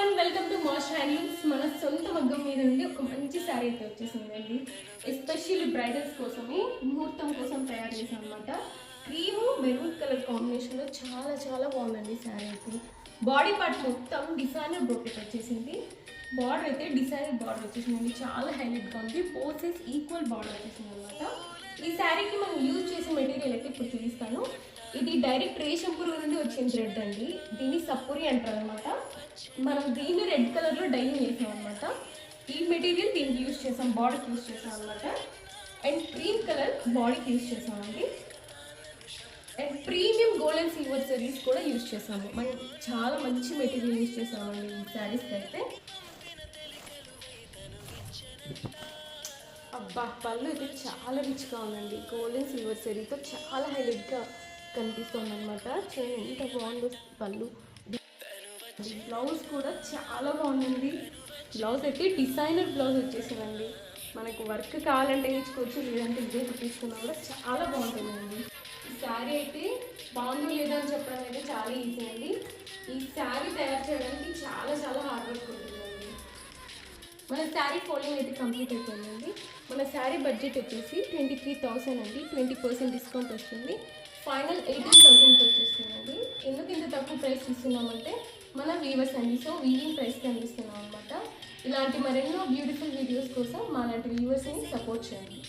Everyone, welcome to mash handlooms. మన సొంత మగ్గం మీద నుండి ఒక మంచి శారీ అయితే వచ్చేసిందండి. ఎస్పెషల్లీ బ్రైడల్స్ కోసమే, ముహూర్తం కోసం తయారు చేసాం అనమాట. క్రీము మెరూన్ కలర్ కాంబినేషన్లో చాలా చాలా బాగుందండి శారీ అయితే. బాడీ పార్ట్ మొత్తం డిజైనర్ బ్రోకెట్ వచ్చేసింది. బార్డర్ అయితే డిజైనర్ బార్డర్ వచ్చేసిందండి, చాలా హైలైట్గా ఉంది. బోత్ సైజ్ ఈక్వల్ బార్డర్ వచ్చేసింది అనమాట. ఈ శారీకి మనం యూజ్ చేసే మెటీరియల్ అయితే ఇప్పుడు చూపిస్తాను. ఇది డైరెక్ట్ రేషంపూర్ నుండి వచ్చిన థ్రెడ్ అండి. దీన్ని సప్పురి అంటారు అనమాట. మనం దీన్ని రెడ్ కలర్లో డైయింగ్ చేసాం అనమాట. ఈ మెటీరియల్ దీనికి యూజ్ చేసాం, బాడీకి యూజ్ చేసాం అనమాట. అండ్ క్రీమ్ కలర్ బాడీకి యూజ్ చేసామండి. And premium gold and silver zaris కూడా యూజ్ చేసాము. మనం చాలా మంచి మెటీరియల్ యూజ్ చేసామండి ఈ శారీస్కి అయితే. అబ్బా, పళ్ళు అయితే చాలా రిచ్గా ఉందండి. గోల్డ్ అండ్ సిల్వర్ జరీతో చాలా హైలైట్గా కనిపిస్తుంది అనమాట. చూడండి ఎంత బాగుందో పళ్ళు. బ్లౌజ్ కూడా చాలా బాగుందండి. బ్లౌజ్ అయితే డిజైనర్ బ్లౌజ్ వచ్చేసిందండి. మనకు వర్క్ కావాలంటే వేసుకోవచ్చు, లేదంటే ఇదే కుట్టించుకున్నా కూడా చాలా బాగుంటుందండి. ఈ శారీ అయితే బాగుందో లేదో అని చెప్పడం అయితే చాలా ఈజీ అండి. ఈ శారీ తయారు చేయడానికి చాలా చాలా హార్డ్ వర్క్ ఉంటుందండి. మన శారీ ఫోల్డింగ్ అయితే కంప్లీట్ అయిపోయిందండి. మన శారీ బడ్జెట్ వచ్చేసి 23,000 అండి. 20% డిస్కౌంట్ వస్తుంది. ఫైనల్ 18,000 వచ్చేస్తుందండి. ఎందుకు ఇంత తక్కువ ప్రైస్ ఇస్తున్నామంటే మన వీవర్స్ అండి, సో వీవింగ్ ప్రైస్కి అందిస్తున్నాం అనమాట. ఇలాంటి మరెన్నో బ్యూటిఫుల్ వీడియోస్ కోసం మా లాంటి వ్యూవర్స్ని సపోర్ట్ చేయండి.